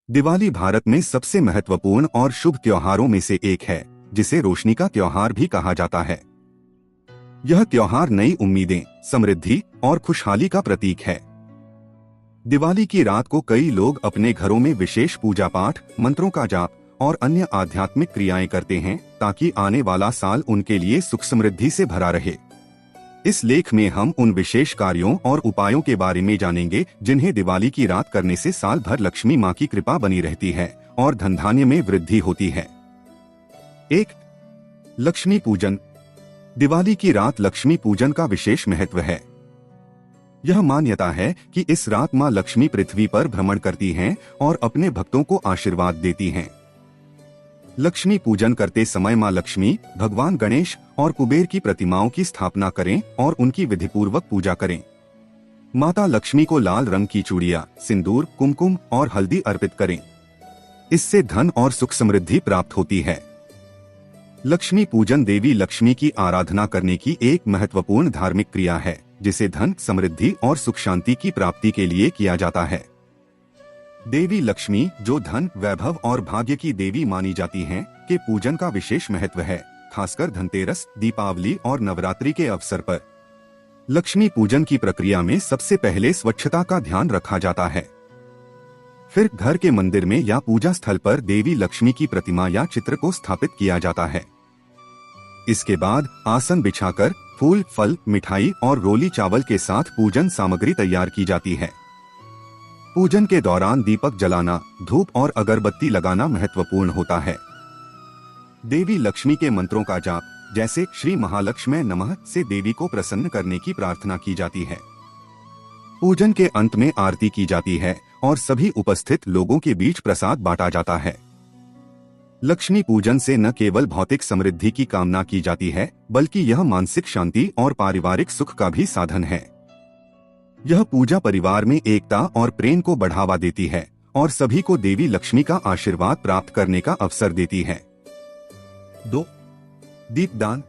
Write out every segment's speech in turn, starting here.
दिवाली भारत में सबसे महत्वपूर्ण और शुभ त्योहारों में से एक है, जिसे रोशनी का त्योहार भी कहा जाता है। यह त्योहार नई उम्मीदें, समृद्धि और खुशहाली का प्रतीक है। दिवाली की रात को कई लोग अपने घरों में विशेष पूजा पाठ, मंत्रों का जाप और अन्य आध्यात्मिक क्रियाएं करते हैं, ताकि आने वाला साल उनके लिए सुख समृद्धि से भरा रहे। इस लेख में हम उन विशेष कार्यों और उपायों के बारे में जानेंगे जिन्हें दिवाली की रात करने से साल भर लक्ष्मी माँ की कृपा बनी रहती है और धन धान्य में वृद्धि होती है। 1. लक्ष्मी पूजन। दिवाली की रात लक्ष्मी पूजन का विशेष महत्व है। यह मान्यता है कि इस रात माँ लक्ष्मी पृथ्वी पर भ्रमण करती हैं और अपने भक्तों को आशीर्वाद देती हैं। लक्ष्मी पूजन करते समय माँ लक्ष्मी, भगवान गणेश और कुबेर की प्रतिमाओं की स्थापना करें और उनकी विधिपूर्वक पूजा करें। माता लक्ष्मी को लाल रंग की चूड़ियाँ, सिंदूर, कुमकुम और हल्दी अर्पित करें। इससे धन और सुख समृद्धि प्राप्त होती है। लक्ष्मी पूजन देवी लक्ष्मी की आराधना करने की एक महत्वपूर्ण धार्मिक क्रिया है, जिसे धन, समृद्धि और सुख शांति की प्राप्ति के लिए किया जाता है। देवी लक्ष्मी, जो धन, वैभव और भाग्य की देवी मानी जाती हैं, के पूजन का विशेष महत्व है, खासकर धनतेरस, दीपावली और नवरात्रि के अवसर पर। लक्ष्मी पूजन की प्रक्रिया में सबसे पहले स्वच्छता का ध्यान रखा जाता है। फिर घर के मंदिर में या पूजा स्थल पर देवी लक्ष्मी की प्रतिमा या चित्र को स्थापित किया जाता है। इसके बाद आसन बिछाकर फूल, फल, मिठाई और रोली चावल के साथ पूजन सामग्री तैयार की जाती है। पूजन के दौरान दीपक जलाना, धूप और अगरबत्ती लगाना महत्वपूर्ण होता है। देवी लक्ष्मी के मंत्रों का जाप, जैसे श्री महालक्ष्मी नमः से देवी को प्रसन्न करने की प्रार्थना की जाती है। पूजन के अंत में आरती की जाती है और सभी उपस्थित लोगों के बीच प्रसाद बांटा जाता है। लक्ष्मी पूजन से न केवल भौतिक समृद्धि की कामना की जाती है, बल्कि यह मानसिक शांति और पारिवारिक सुख का भी साधन है। यह पूजा परिवार में एकता और प्रेम को बढ़ावा देती है और सभी को देवी लक्ष्मी का आशीर्वाद प्राप्त करने का अवसर देती है। 2. दीपदान।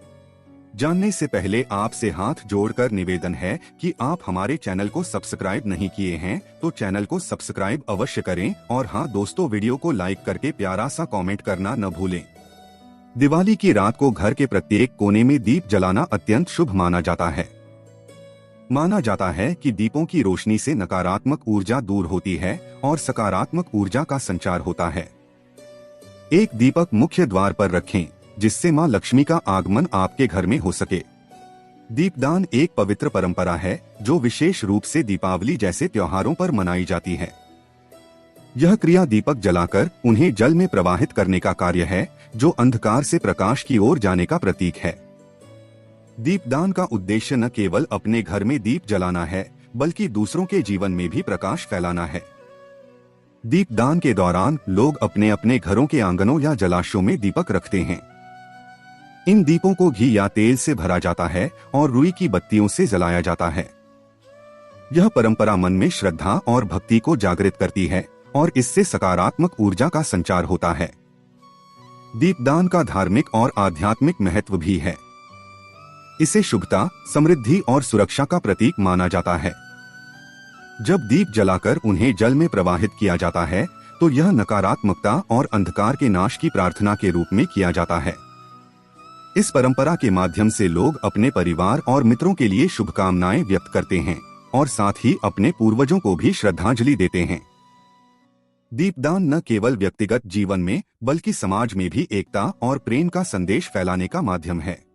जानने से पहले आपसे हाथ जोड़कर निवेदन है कि आप हमारे चैनल को सब्सक्राइब नहीं किए हैं तो चैनल को सब्सक्राइब अवश्य करें और हाँ दोस्तों, वीडियो को लाइक करके प्यारा सा कमेंट करना न भूलें। दिवाली की रात को घर के प्रत्येक कोने में दीप जलाना अत्यंत शुभ माना जाता है। माना जाता है कि दीपों की रोशनी से नकारात्मक ऊर्जा दूर होती है और सकारात्मक ऊर्जा का संचार होता है। एक दीपक मुख्य द्वार पर रखें, जिससे मां लक्ष्मी का आगमन आपके घर में हो सके। दीपदान एक पवित्र परंपरा है जो विशेष रूप से दीपावली जैसे त्योहारों पर मनाई जाती है। यह क्रिया दीपक जलाकर उन्हें जल में प्रवाहित करने का कार्य है, जो अंधकार से प्रकाश की ओर जाने का प्रतीक है। दीपदान का उद्देश्य न केवल अपने घर में दीप जलाना है, बल्कि दूसरों के जीवन में भी प्रकाश फैलाना है। दीपदान के दौरान लोग अपने अपने घरों के आंगनों या जलाशयों में दीपक रखते हैं। इन दीपों को घी या तेल से भरा जाता है और रुई की बत्तियों से जलाया जाता है। यह परंपरा मन में श्रद्धा और भक्ति को जागृत करती है और इससे सकारात्मक ऊर्जा का संचार होता है। दीपदान का धार्मिक और आध्यात्मिक महत्व भी है। इसे शुभता, समृद्धि और सुरक्षा का प्रतीक माना जाता है। जब दीप जलाकर उन्हें जल में प्रवाहित किया जाता है, तो यह नकारात्मकता और अंधकार के नाश की प्रार्थना के रूप में किया जाता है। इस परंपरा के माध्यम से लोग अपने परिवार और मित्रों के लिए शुभकामनाएं व्यक्त करते हैं और साथ ही अपने पूर्वजों को भी श्रद्धांजलि देते हैं। दीपदान न केवल व्यक्तिगत जीवन में, बल्कि समाज में भी एकता और प्रेम का संदेश फैलाने का माध्यम है।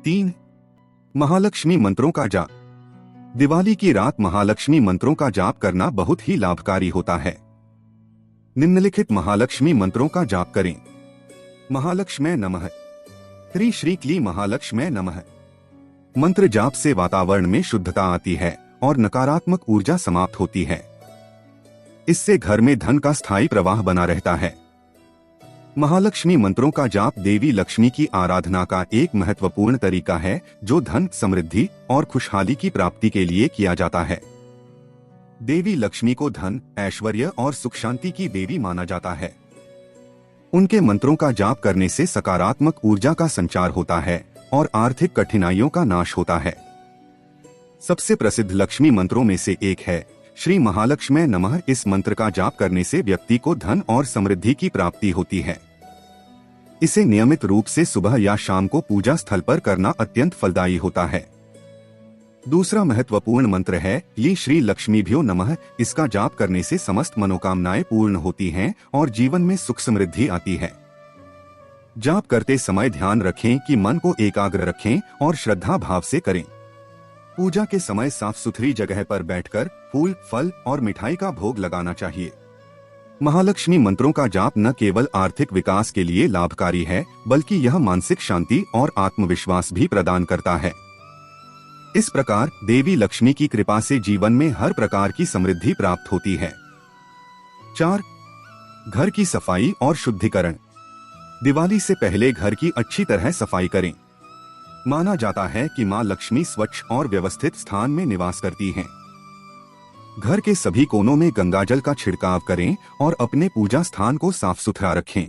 3. महालक्ष्मी मंत्रों का जाप। दिवाली की रात महालक्ष्मी मंत्रों का जाप करना बहुत ही लाभकारी होता है। निम्नलिखित महालक्ष्मी मंत्रों का जाप करें। महालक्ष्मी नमः। श्री श्री क्ली महालक्ष्मी नमः। मंत्र जाप से वातावरण में शुद्धता आती है और नकारात्मक ऊर्जा समाप्त होती है। इससे घर में धन का स्थायी प्रवाह बना रहता है। महालक्ष्मी मंत्रों का जाप देवी लक्ष्मी की आराधना का एक महत्वपूर्ण तरीका है, जो धन, समृद्धि और खुशहाली की प्राप्ति के लिए किया जाता है। देवी लक्ष्मी को धन, ऐश्वर्य और सुख शांति की देवी माना जाता है। उनके मंत्रों का जाप करने से सकारात्मक ऊर्जा का संचार होता है और आर्थिक कठिनाइयों का नाश होता है। सबसे प्रसिद्ध लक्ष्मी मंत्रों में से एक है श्री महालक्ष्मी नमः इस मंत्र का जाप करने से व्यक्ति को धन और समृद्धि की प्राप्ति होती है। इसे नियमित रूप से सुबह या शाम को पूजा स्थल पर करना अत्यंत फलदायी होता है। दूसरा महत्वपूर्ण मंत्र है ये श्री लक्ष्मीभ्यो नमः। इसका जाप करने से समस्त मनोकामनाएं पूर्ण होती हैं और जीवन में सुख समृद्धि आती है। जाप करते समय ध्यान रखें कि मन को एकाग्र रखें और श्रद्धा भाव से करें। पूजा के समय साफ सुथरी जगह पर बैठकर फूल, फल और मिठाई का भोग लगाना चाहिए। महालक्ष्मी मंत्रों का जाप न केवल आर्थिक विकास के लिए लाभकारी है, बल्कि यह मानसिक शांति और आत्मविश्वास भी प्रदान करता है। इस प्रकार देवी लक्ष्मी की कृपा से जीवन में हर प्रकार की समृद्धि प्राप्त होती है। 4. घर की सफाई और शुद्धिकरण। दिवाली से पहले घर की अच्छी तरह सफाई करें। माना जाता है कि मां लक्ष्मी स्वच्छ और व्यवस्थित स्थान में निवास करती हैं। घर के सभी कोनों में गंगाजल का छिड़काव करें और अपने पूजा स्थान को साफ सुथरा रखें।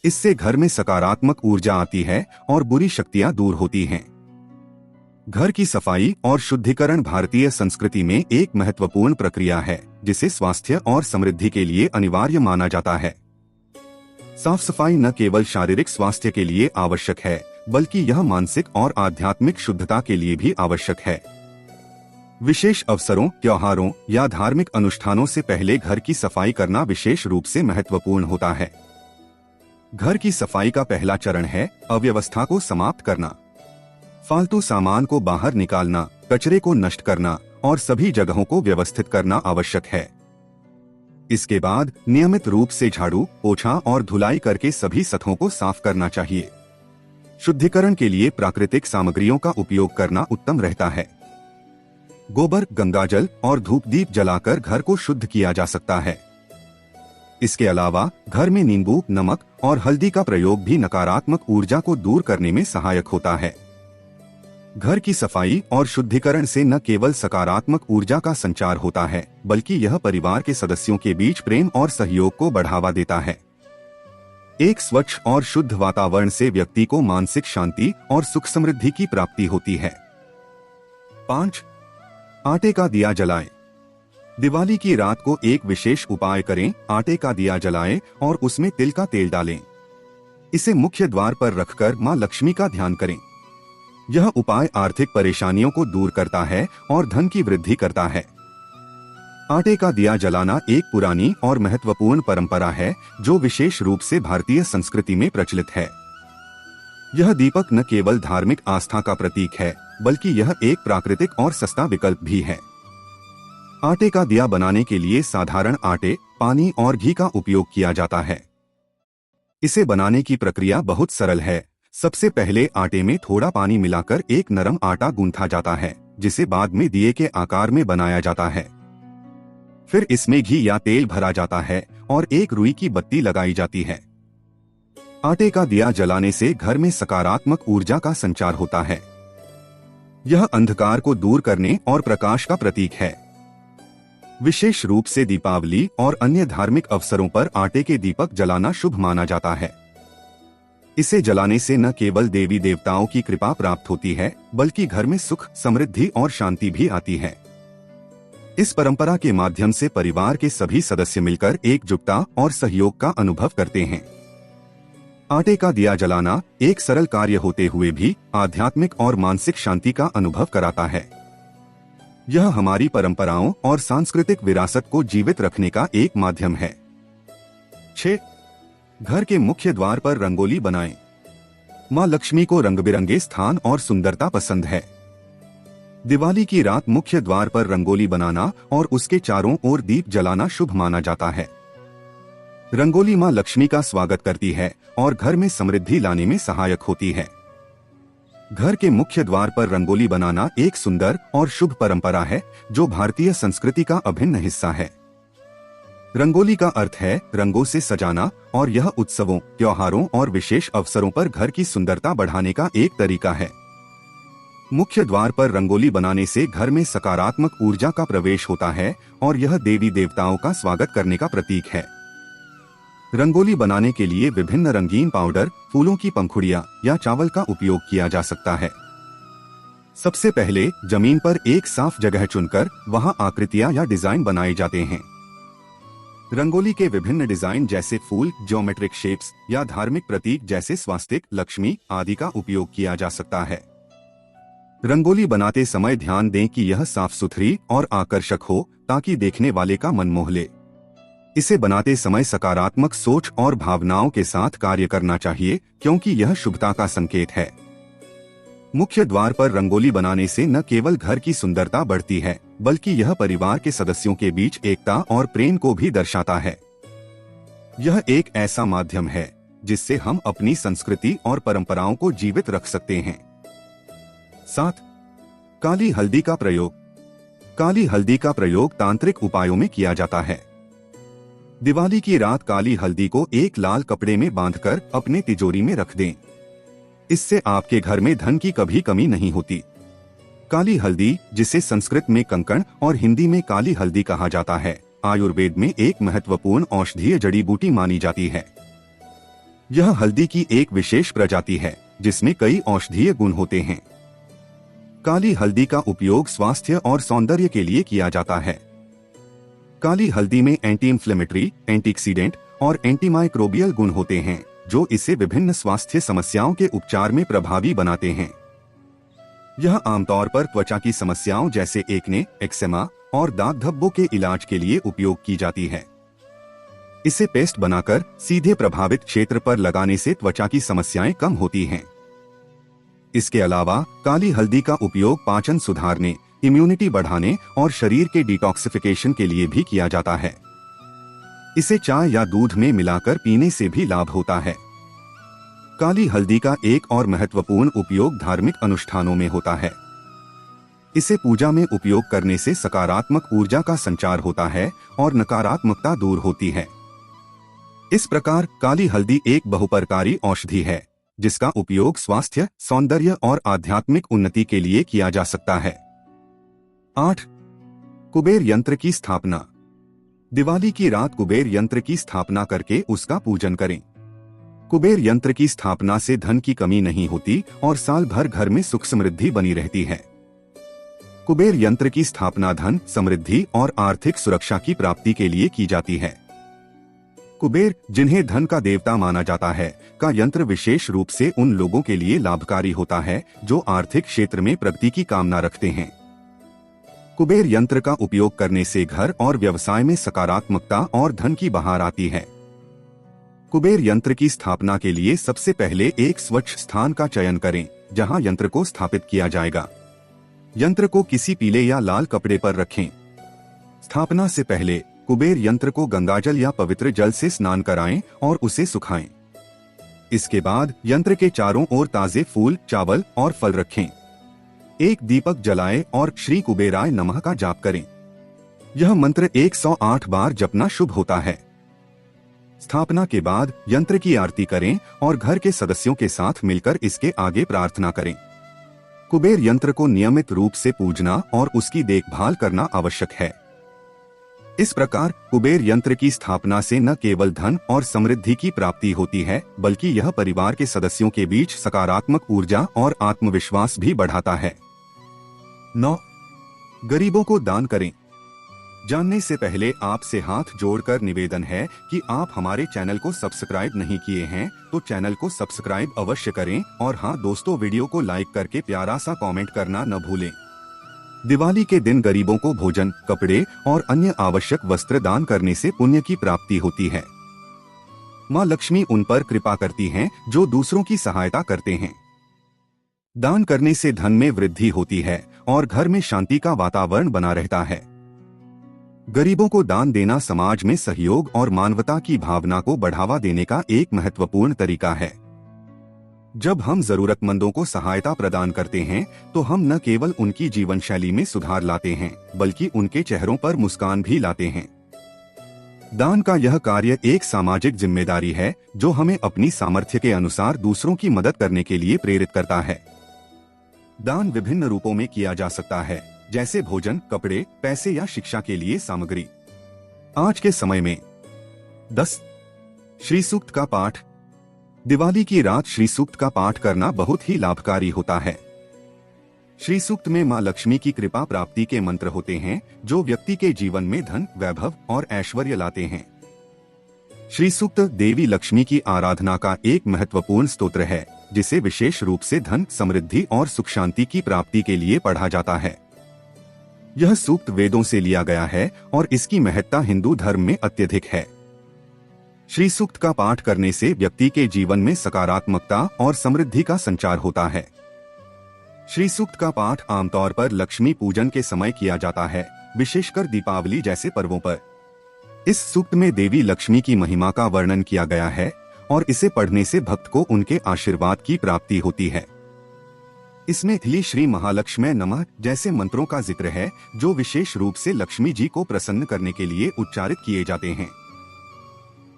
इससे घर में सकारात्मक ऊर्जा आती है और बुरी शक्तियां दूर होती हैं। घर की सफाई और शुद्धिकरण भारतीय संस्कृति में एक महत्वपूर्ण प्रक्रिया है, जिसे स्वास्थ्य और समृद्धि के लिए अनिवार्य माना जाता है। साफ सफाई न केवल शारीरिक स्वास्थ्य के लिए आवश्यक है, बल्कि यह मानसिक और आध्यात्मिक शुद्धता के लिए भी आवश्यक है। विशेष अवसरों, त्योहारों या धार्मिक अनुष्ठानों से पहले घर की सफाई करना विशेष रूप से महत्वपूर्ण होता है। घर की सफाई का पहला चरण है अव्यवस्था को समाप्त करना। फालतू सामान को बाहर निकालना, कचरे को नष्ट करना और सभी जगहों को व्यवस्थित करना आवश्यक है। इसके बाद नियमित रूप से झाड़ू, पोछा और धुलाई करके सभी सतहों को साफ करना चाहिए। शुद्धिकरण के लिए प्राकृतिक सामग्रियों का उपयोग करना उत्तम रहता है। गोबर, गंगाजल और धूप दीप जलाकर घर को शुद्ध किया जा सकता है। इसके अलावा घर में नींबू, नमक और हल्दी का प्रयोग भी नकारात्मक ऊर्जा को दूर करने में सहायक होता है। घर की सफाई और शुद्धिकरण से न केवल सकारात्मक ऊर्जा का संचार होता है, बल्कि यह परिवार के सदस्यों के बीच प्रेम और सहयोग को बढ़ावा देता है। एक स्वच्छ और शुद्ध वातावरण से व्यक्ति को मानसिक शांति और सुख समृद्धि की प्राप्ति होती है। 5. आटे का दिया जलाएं। दिवाली की रात को एक विशेष उपाय करें, आटे का दिया जलाएं और उसमें तिल का तेल डालें। इसे मुख्य द्वार पर रखकर मां लक्ष्मी का ध्यान करें। यह उपाय आर्थिक परेशानियों को दूर करता है और धन की वृद्धि करता है। आटे का दिया जलाना एक पुरानी और महत्वपूर्ण परंपरा है, जो विशेष रूप से भारतीय संस्कृति में प्रचलित है। यह दीपक न केवल धार्मिक आस्था का प्रतीक है, बल्कि यह एक प्राकृतिक और सस्ता विकल्प भी है। आटे का दिया बनाने के लिए साधारण आटे, पानी और घी का उपयोग किया जाता है। इसे बनाने की प्रक्रिया बहुत सरल है। सबसे पहले आटे में थोड़ा पानी मिलाकर एक नरम आटा गूंथा जाता है, जिसे बाद में दिए के आकार में बनाया जाता है। फिर इसमें घी या तेल भरा जाता है और एक रुई की बत्ती लगाई जाती है। आटे का दिया जलाने से घर में सकारात्मक ऊर्जा का संचार होता है। यह अंधकार को दूर करने और प्रकाश का प्रतीक है। विशेष रूप से दीपावली और अन्य धार्मिक अवसरों पर आटे के दीपक जलाना शुभ माना जाता है। इसे जलाने से न केवल देवी देवताओं की कृपा प्राप्त होती है, बल्कि घर में सुख, समृद्धि और शांति भी आती है। इस परंपरा के माध्यम से परिवार के सभी सदस्य मिलकर एकजुटता और सहयोग का अनुभव करते हैं। आटे का दिया जलाना एक सरल कार्य होते हुए भी आध्यात्मिक और मानसिक शांति का अनुभव कराता है। यह हमारी परंपराओं और सांस्कृतिक विरासत को जीवित रखने का एक माध्यम है। 6. घर के मुख्य द्वार पर रंगोली बनाएं। मां लक्ष्मी को रंग बिरंगे स्थान और सुंदरता पसंद है। दिवाली की रात मुख्य द्वार पर रंगोली बनाना और उसके चारों ओर दीप जलाना शुभ माना जाता है। रंगोली मां लक्ष्मी का स्वागत करती है और घर में समृद्धि लाने में सहायक होती है। घर के मुख्य द्वार पर रंगोली बनाना एक सुंदर और शुभ परंपरा है, जो भारतीय संस्कृति का अभिन्न हिस्सा है। रंगोली का अर्थ है रंगों से सजाना, और यह उत्सवों, त्योहारों और विशेष अवसरों पर घर की सुंदरता बढ़ाने का एक तरीका है। मुख्य द्वार पर रंगोली बनाने से घर में सकारात्मक ऊर्जा का प्रवेश होता है और यह देवी देवताओं का स्वागत करने का प्रतीक है। रंगोली बनाने के लिए विभिन्न रंगीन पाउडर, फूलों की पंखुड़ियां या चावल का उपयोग किया जा सकता है। सबसे पहले जमीन पर एक साफ जगह चुनकर वहां आकृतियां या डिजाइन बनाए जाते हैं। रंगोली के विभिन्न डिजाइन जैसे फूल, ज्योमेट्रिक शेप्स या धार्मिक प्रतीक जैसे स्वास्तिक, लक्ष्मी आदि का उपयोग किया जा सकता है। रंगोली बनाते समय ध्यान दें कि यह साफ सुथरी और आकर्षक हो ताकि देखने वाले का मन मोह ले। इसे बनाते समय सकारात्मक सोच और भावनाओं के साथ कार्य करना चाहिए क्योंकि यह शुभता का संकेत है। मुख्य द्वार पर रंगोली बनाने से न केवल घर की सुंदरता बढ़ती है बल्कि यह परिवार के सदस्यों के बीच एकता और प्रेम को भी दर्शाता है। यह एक ऐसा माध्यम है जिससे हम अपनी संस्कृति और परंपराओं को जीवित रख सकते हैं। 7. काली हल्दी का प्रयोग। काली हल्दी का प्रयोग तांत्रिक उपायों में किया जाता है। दिवाली की रात काली हल्दी को एक लाल कपड़े में बांधकर अपने तिजोरी में रख दें। इससे आपके घर में धन की कभी कमी नहीं होती। काली हल्दी, जिसे संस्कृत में कंकण और हिंदी में काली हल्दी कहा जाता है, आयुर्वेद में एक महत्वपूर्ण औषधीय जड़ी बूटी मानी जाती है। यह हल्दी की एक विशेष प्रजाति है जिसमें कई औषधीय गुण होते हैं। काली हल्दी का उपयोग स्वास्थ्य और सौंदर्य के लिए किया जाता है। काली हल्दी में एंटी इंफ्लेमेटरी, एंटीऑक्सीडेंट और एंटीमाइक्रोबियल गुण होते हैं जो इसे विभिन्न स्वास्थ्य समस्याओं के उपचार में प्रभावी बनाते हैं। यह आमतौर पर त्वचा की समस्याओं जैसे एक्ने, एक्सेमा और दाग धब्बों के इलाज के लिए उपयोग की जाती है। इसे पेस्ट बनाकर सीधे प्रभावित क्षेत्र पर लगाने से त्वचा की समस्याएं कम होती हैं। इसके अलावा काली हल्दी का उपयोग पाचन सुधारने, इम्यूनिटी बढ़ाने और शरीर के डिटॉक्सिफिकेशन के लिए भी किया जाता है। इसे चाय या दूध में मिलाकर पीने से भी लाभ होता है। काली हल्दी का एक और महत्वपूर्ण उपयोग धार्मिक अनुष्ठानों में होता है। इसे पूजा में उपयोग करने से सकारात्मक ऊर्जा का संचार होता है और नकारात्मकता दूर होती है। इस प्रकार काली हल्दी एक बहुप्रकारी औषधि है जिसका उपयोग स्वास्थ्य, सौंदर्य और आध्यात्मिक उन्नति के लिए किया जा सकता है। 8. कुबेर यंत्र की स्थापना। दिवाली की रात कुबेर यंत्र की स्थापना करके उसका पूजन करें। कुबेर यंत्र की स्थापना से धन की कमी नहीं होती और साल भर घर में सुख समृद्धि बनी रहती है। कुबेर यंत्र की स्थापना धन, समृद्धि और आर्थिक सुरक्षा की प्राप्ति के लिए की जाती है। कुबेर, जिन्हें धन का देवता माना जाता है, का यंत्र विशेष रूप से उन लोगों के लिए लाभकारी होता है जो आर्थिक क्षेत्र में प्रगति की कामना रखते हैं। कुबेर यंत्र का उपयोग करने से घर और व्यवसाय में सकारात्मकता और धन की बहार आती है। कुबेर यंत्र की स्थापना के लिए सबसे पहले एक स्वच्छ स्थान का चयन करें जहां यंत्र को स्थापित किया जाएगा। यंत्र को किसी पीले या लाल कपड़े पर रखें। स्थापना से पहले कुबेर यंत्र को गंगाजल या पवित्र जल से स्नान कराएं और उसे सुखाएं। इसके बाद यंत्र के चारों ओर ताजे फूल, चावल और फल रखें। एक दीपक जलाएं और श्री कुबेराय नमः का जाप करें। यह मंत्र 108 बार जपना शुभ होता है। स्थापना के बाद यंत्र की आरती करें और घर के सदस्यों के साथ मिलकर इसके आगे प्रार्थना करें। कुबेर यंत्र को नियमित रूप से पूजना और उसकी देखभाल करना आवश्यक है। इस प्रकार कुबेर यंत्र की स्थापना से न केवल धन और समृद्धि की प्राप्ति होती है बल्कि यह परिवार के सदस्यों के बीच सकारात्मक ऊर्जा और आत्मविश्वास भी बढ़ाता है। 9. गरीबों को दान करें। जानने से पहले आपसे हाथ जोड़कर निवेदन है कि आप हमारे चैनल को सब्सक्राइब नहीं किए हैं तो चैनल को सब्सक्राइब अवश्य करें और हाँ दोस्तों, वीडियो को लाइक करके प्यारा सा कमेंट करना न भूलें। दिवाली के दिन गरीबों को भोजन, कपड़े और अन्य आवश्यक वस्त्र दान करने से पुण्य की प्राप्ति होती है। माँ लक्ष्मी उन पर कृपा करती हैं जो दूसरों की सहायता करते हैं। दान करने से धन में वृद्धि होती है और घर में शांति का वातावरण बना रहता है। गरीबों को दान देना समाज में सहयोग और मानवता की भावना को बढ़ावा देने का एक महत्वपूर्ण तरीका है। जब हम जरूरतमंदों को सहायता प्रदान करते हैं तो हम न केवल उनकी जीवन शैली में सुधार लाते हैं बल्कि उनके चेहरों पर मुस्कान भी लाते हैं। दान का यह कार्य एक सामाजिक जिम्मेदारी है जो हमें अपनी सामर्थ्य के अनुसार दूसरों की मदद करने के लिए प्रेरित करता है। दान विभिन्न रूपों में किया जा सकता है, जैसे भोजन, कपड़े, पैसे या शिक्षा के लिए सामग्री। आज के समय में 10. श्री सूक्त का पाठ। दिवाली की रात श्री सूक्त का पाठ करना बहुत ही लाभकारी होता है। श्री सूक्त में माँ लक्ष्मी की कृपा प्राप्ति के मंत्र होते हैं जो व्यक्ति के जीवन में धन, वैभव और ऐश्वर्य लाते हैं। श्री सूक्त देवी लक्ष्मी की आराधना का एक महत्वपूर्ण स्तोत्र है जिसे विशेष रूप से धन, समृद्धि और सुख शांति की प्राप्ति के लिए पढ़ा जाता है। यह सूक्त वेदों से लिया गया है और इसकी महत्ता हिंदू धर्म में अत्यधिक है। श्री सूक्त का पाठ करने से व्यक्ति के जीवन में सकारात्मकता और समृद्धि का संचार होता है। श्री सूक्त का पाठ आमतौर पर लक्ष्मी पूजन के समय किया जाता है, विशेषकर दीपावली जैसे पर्वों पर। इस सूक्त में देवी लक्ष्मी की महिमा का वर्णन किया गया है और इसे पढ़ने से भक्त को उनके आशीर्वाद की प्राप्ति होती है। इसमें श्री महालक्ष्मी नमः जैसे मंत्रों का जिक्र है जो विशेष रूप से लक्ष्मी जी को प्रसन्न करने के लिए उच्चारित किए जाते हैं।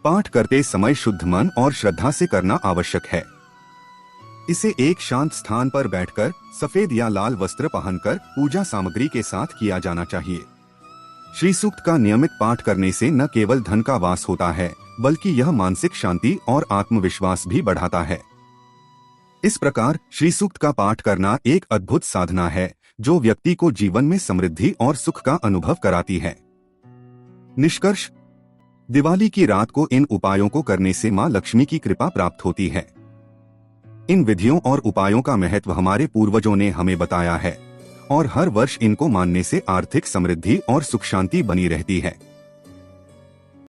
पाठ करते समय शुद्ध मन और श्रद्धा से करना आवश्यक है। इसे एक शांत स्थान पर बैठकर सफेद या लाल वस्त्र पहनकर पूजा सामग्री के साथ किया जाना चाहिए। श्री सूक्त का नियमित पाठ करने से न केवल धन का वास होता है बल्कि यह मानसिक शांति और आत्मविश्वास भी बढ़ाता है। इस प्रकार श्री सूक्त का पाठ करना एक अद्भुत साधना है जो व्यक्ति को जीवन में समृद्धि और सुख का अनुभव कराती है। निष्कर्ष, दिवाली की रात को इन उपायों को करने से मां लक्ष्मी की कृपा प्राप्त होती है। इन विधियों और उपायों का महत्व हमारे पूर्वजों ने हमें बताया है और हर वर्ष इनको मानने से आर्थिक समृद्धि और सुख शांति बनी रहती है।